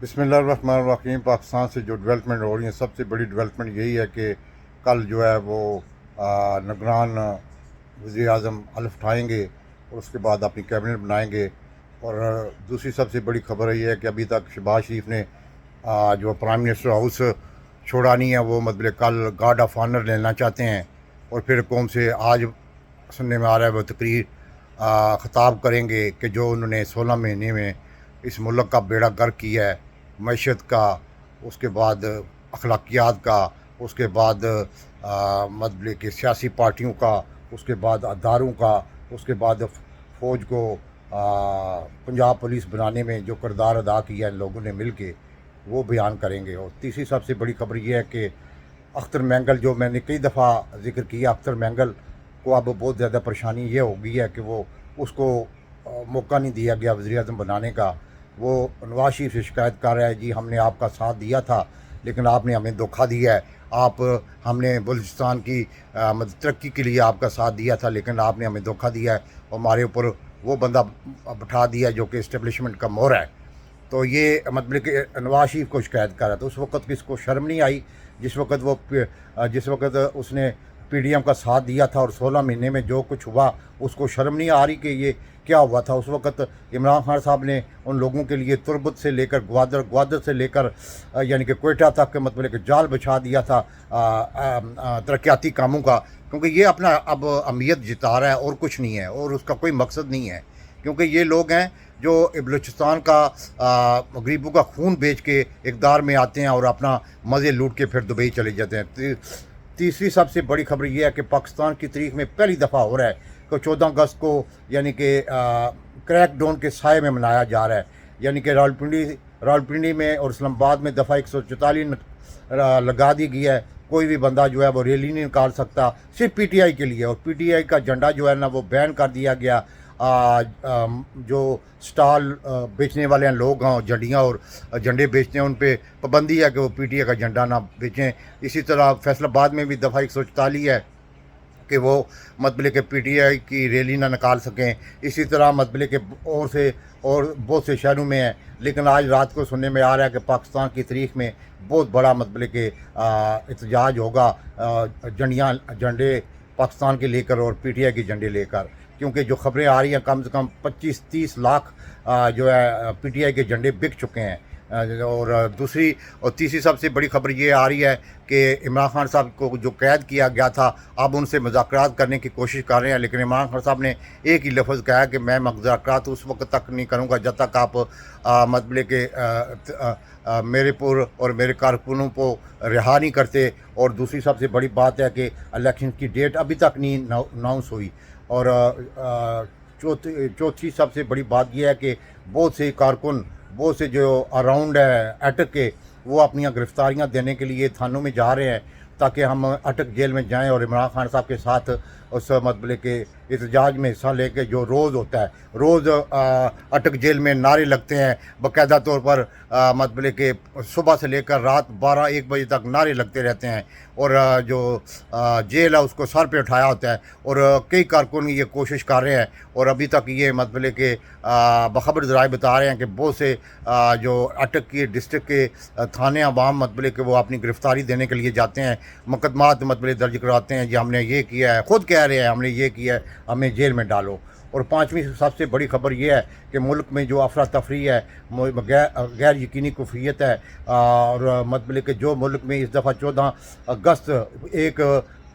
बिस्मिल्लाहिर्रहमानिर्रहीम। पाकिस्तान से जो डेवलपमेंट हो रही है, सबसे बड़ी डेवलपमेंट यही है कि कल जो है वो निगरान वज़ीर आज़म हल्फ उठाएँगे और उसके बाद अपनी कैबिनेट बनाएंगे। और दूसरी सबसे बड़ी खबर ये है कि अभी तक शहबाज शरीफ ने जो प्राइम मिनिस्टर हाउस छोड़ा नहीं है। वो मतलब कल गार्ड ऑफ ऑनर लेना चाहते हैं और फिर कौम से आज सुनने में आ रहा है वो तकरीर ख़िताब करेंगे कि जो उन्होंने 16 महीने में इस मुल्क का बेड़ा गर्क किया है, मईशत का, उसके बाद अखलाकियात का, उसके बाद मतलब कि सियासी पार्टियों का, उसके बाद अदारों का, उसके बाद फ़ौज को पंजाब पुलिस बनाने में जो किरदार अदा किया है लोगों ने मिल के, वो बयान करेंगे। और तीसरी सबसे बड़ी खबर ये है कि अख्तर मैंगल, जो मैंने कई दफ़ा ज़िक्र किया, अख्तर मैंगल को अब बहुत ज़्यादा परेशानी ये हो गई है कि वो उसको मौका नहीं दिया गया वज़ीर आज़म बनाने का। वो नवाज शरीफ से शिकायत कर रहा है, जी हमने आपका साथ दिया था लेकिन आपने हमें धोखा दिया है। हमने बलूचिस्तान की मतलब तरक्की के लिए आपका साथ दिया था लेकिन आपने हमें धोखा दिया है और हमारे ऊपर वो बंदा बिठा दिया जो कि इस्टेब्लिशमेंट का मोहर है। तो ये मतलब कि नवाज शरीफ को शिकायत कर रहा था। उस वक़्त किसको शर्म नहीं आई जिस वक़्त उसने पीडीएम का साथ दिया था और 16 महीने में जो कुछ हुआ उसको शर्म नहीं आ रही कि ये क्या हुआ था। उस वक़्त इमरान खान साहब ने उन लोगों के लिए तुरबत से लेकर ग्वादर से लेकर यानी कि कोयटा तक मतलब कि जाल बिछा दिया था तरक्याती कामों का, क्योंकि ये अपना अब अहमियत जिता रहा है और कुछ नहीं है और उसका कोई मकसद नहीं है। क्योंकि ये लोग हैं जो बलूचिस्तान का गरीबों का खून बेच के इक़्तिदार में आते हैं और अपना मज़े लूट के फिर दुबई चले जाते हैं। तीसरी सबसे बड़ी खबर यह है कि पाकिस्तान की तारीख में पहली दफ़ा हो रहा है कि 14 अगस्त को यानी कि क्रैक डाउन के साए में मनाया जा रहा है। यानी कि रावलपिंडी में और इस्लामाबाद में दफ़ा 144 लगा दी गई है। कोई भी बंदा जो है वो रैली नहीं निकाल सकता, सिर्फ पीटीआई के लिए। और पीटीआई का झंडा जो है ना वो बैन कर दिया गया। जो स्टॉल बेचने वाले हैं लोग हैं, झंडियाँ और झंडे बेचते हैं, उन पे पाबंदी है कि वो पीटीआई का झंडा ना बेचें। इसी तरह फैसलाबाद में भी दफ़ा 144 है कि वो मतलब कि पीटीआई की रैली ना निकाल सकें। इसी तरह मतलब कि और बहुत से शहरों में है। लेकिन आज रात को सुनने में आ रहा है कि पाकिस्तान की तारीख में बहुत बड़ा मतलब कि एहतजाज होगा झंडे पाकिस्तान के लेकर और पीटीआई के झंडे लेकर। क्योंकि जो खबरें आ रही हैं कम से कम 25-30 लाख जो है पीटीआई के झंडे बिक चुके हैं। और तीसरी सबसे बड़ी खबर ये आ रही है कि इमरान खान साहब को जो कैद किया गया था, अब उनसे मुज़ाकरात करने की कोशिश कर रहे हैं। लेकिन इमरान खान साहब ने एक ही लफ्ज़ कहा कि मैं मुज़ाकरात उस वक्त तक नहीं करूँगा जब तक आप मतलब कि मेरे पुर और मेरे कारकुनों को रिहा नहीं करते। और दूसरी सबसे बड़ी बात है कि इलेक्शन की डेट अभी तक नहीं अनाउंस हुई। और चौथी सबसे बड़ी बात यह है कि बहुत से कारकुन, बहुत से जो अराउंड है अटक के, वो अपनी गिरफ्तारियां देने के लिए थानों में जा रहे हैं ताकि हम अटक जेल में जाएं और इमरान खान साहब के साथ उस मतलब के एहतजाज में हिस्सा लेके जो रोज़ होता है, रोज़ अटक जेल में नारे लगते हैं बाकायदा तौर पर। मतलब के सुबह से लेकर रात 12-1 बजे तक नारे लगते रहते हैं और जो जेल है उसको सर पे उठाया होता है। और कई कारकुन ये कोशिश कर रहे हैं और अभी तक ये मतलब के बखबर ज़राए बता रहे हैं कि बहुत से जो अटक की डिस्ट्रिक्ट के थाने अवाम मतलब कि वो अपनी गिरफ़्तारी देने के लिए जाते हैं, मुकदमात मतलब दर्ज कराते हैं, जी हमने ये किया है, ख़ुद कह रहे हैं हमने ये किया है, हमें जेल में डालो। और पाँचवीं सबसे बड़ी खबर यह है कि मुल्क में जो अफरा तफरी है, गैर यकीनी कुफियत है। और मतलब कि जो मुल्क में इस दफ़ा 14 अगस्त एक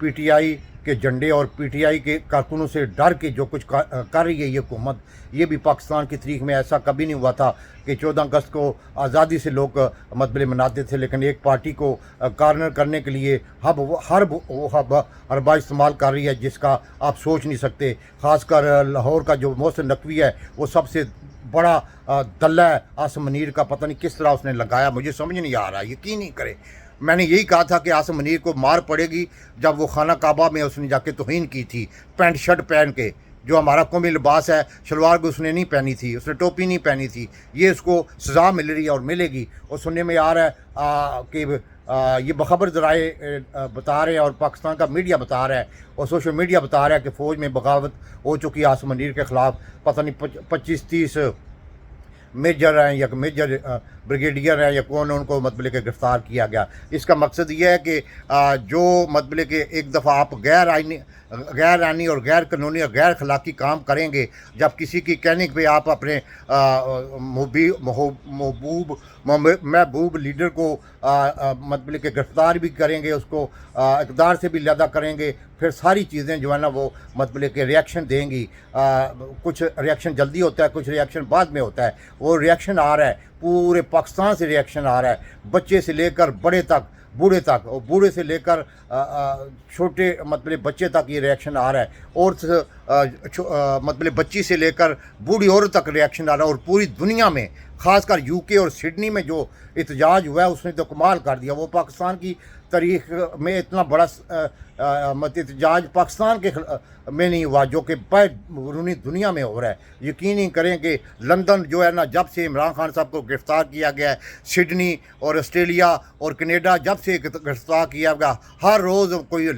पीटीआई के झंडे और पीटीआई के कारकुनों से डर के जो कुछ कर रही है ये हुकूमत, ये भी पाकिस्तान की तारीख में ऐसा कभी नहीं हुआ था कि 14 अगस्त को आज़ादी से लोग मतलब मनाते थे। लेकिन एक पार्टी को कार्नर करने के लिए हरबा इस्तेमाल कर रही है जिसका आप सोच नहीं सकते। ख़ासकर लाहौर का जो मोहसिन नकवी है वो सबसे बड़ा दल्ला है। आसिम मुनीर का पता नहीं किस तरह उसने लगाया, मुझे समझ नहीं आ रहा, यकीन नहीं करे। मैंने यही कहा था कि आसिम मुनीर को मार पड़ेगी जब वो खाना काबा में उसने जाके तौहीन की थी पैंट शर्ट पहन के। जो हमारा कौमी लिबास है, शलवार भी उसने नहीं पहनी थी, उसने टोपी नहीं पहनी थी। ये उसको सज़ा मिल रही है और मिलेगी। और सुनने में आ रहा है कि ये बखबर ज़राए बता रहे हैं और पाकिस्तान का मीडिया बता रहा है और सोशल मीडिया बता रहा है कि फ़ौज में बगावत हो चुकी है आसिम मुनीर के ख़िलाफ़। पता नहीं 25-30 मेजर हैं या मेजर ब्रिगेडियर हैं या कौन, उनको मतलब कि गिरफ़्तार किया गया। इसका मकसद ये है कि जो मतलब कि एक दफ़ा आप गैर आइनी और गैर कानूनी और गैर अखलाकी काम करेंगे, जब किसी की कहने पे आप अपने महबूब लीडर को मतलब कि गिरफ़्तार भी करेंगे, उसको इक़्तिदार से भी लदा करेंगे, फिर सारी चीज़ें जो है ना वो मतलब कि रिएक्शन देंगी। कुछ रिएक्शन जल्दी होता है, कुछ रिएक्शन बाद में होता है। वो रिएक्शन आ रहा है, पूरे पाकिस्तान से रिएक्शन आ रहा है, बच्चे से लेकर बड़े तक, बूढ़े तक, और बूढ़े से लेकर छोटे मतलब बच्चे तक ये रिएक्शन आ रहा है, और मतलब बच्ची से लेकर बूढ़ी औरत तक रिएक्शन आ रहा है। और पूरी दुनिया में, ख़ासकर यूके और सिडनी में जो एहतजाज हुआ है उसने तो कमाल कर दिया। वो पाकिस्तान की तारीख में इतना बड़ा एहतजाज पाकिस्तान के में नहीं हुआ जो कि बैरूनी दुनिया में हो रहा है। यकीन ही करें कि लंदन जो है ना, जब से इमरान खान साहब को गिरफ़्तार किया गया है, सिडनी और ऑस्ट्रेलिया और कनाडा जब से गिरफ़्तार किया गया, हर रोज़ कोई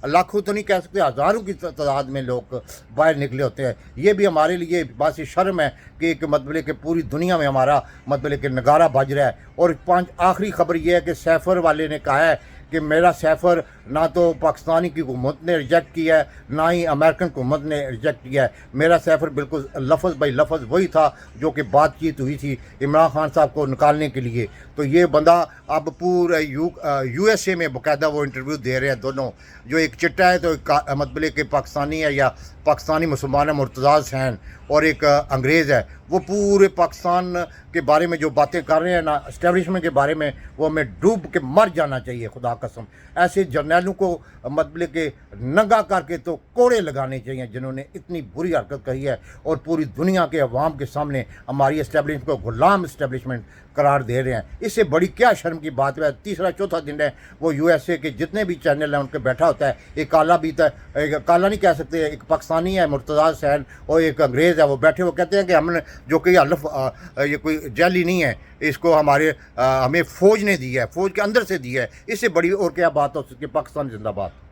लाखों तो नहीं कह सकते, हज़ारों की तादाद में लोग बाहर निकले होते हैं। ये भी हमारे लिए बात शर्म है कि एक मतलब कि पूरी दुनिया में हमारा मतलब कि नगारा बज रहा है। और आखिरी खबर ये है कि सैफर वाले ने कहा है कि मेरा सैफर ना तो पाकिस्तानी की हुकूमत ने रिजेक्ट किया है, ना ही अमेरिकन हुकूमत ने रिजेक्ट किया है। मेरा सैफर बिल्कुल लफ्ज़ बाई लफ्ज़ वही था जो कि बातचीत हुई थी इमरान खान साहब को निकालने के लिए। तो ये बंदा अब पूरे USA में बाकायदा वो इंटरव्यू दे रहे हैं दोनों, जो एक चिट्टा है तो एक मतलब कि पाकिस्तानी है या पाकिस्तानी मुसलमान है मुर्तज़ा हुसैन, और एक अंग्रेज़ है। वो पूरे पाकिस्तान के बारे में जो बातें कर रहे हैं ना, इस्टेब्लिशमेंट के बारे में, वो हमें डूब के मर जाना चाहिए खुदा कसम। ऐसे जर्नैलों को मतलब कि नंगा करके तो कोड़े लगाने चाहिए जिन्होंने इतनी बुरी हरकत कही है और पूरी दुनिया के अवाम के सामने हमारी इस्टेब्लिशमेंट को गुलाम इस्टेब्लिशमेंट करार दे रहे हैं। इससे बड़ी क्या शर्म की बात है। तीसरा चौथा दिन है वो USA के जितने भी चैनल हैं उनके बैठा होता है, एक काला भी था, एक काला नहीं कह सकते, एक पाकिस्तानी है मुर्तज़ा हुसैन और एक अंग्रेज़ है, वो बैठे वो कहते हैं कि हमने जो कि ये कोई जैली नहीं है, इसको हमें फ़ौज ने दी है, फ़ौज के अंदर से दी है। इससे बड़ी और क्या बात हो सकती है। पाकिस्तान जिंदाबाद।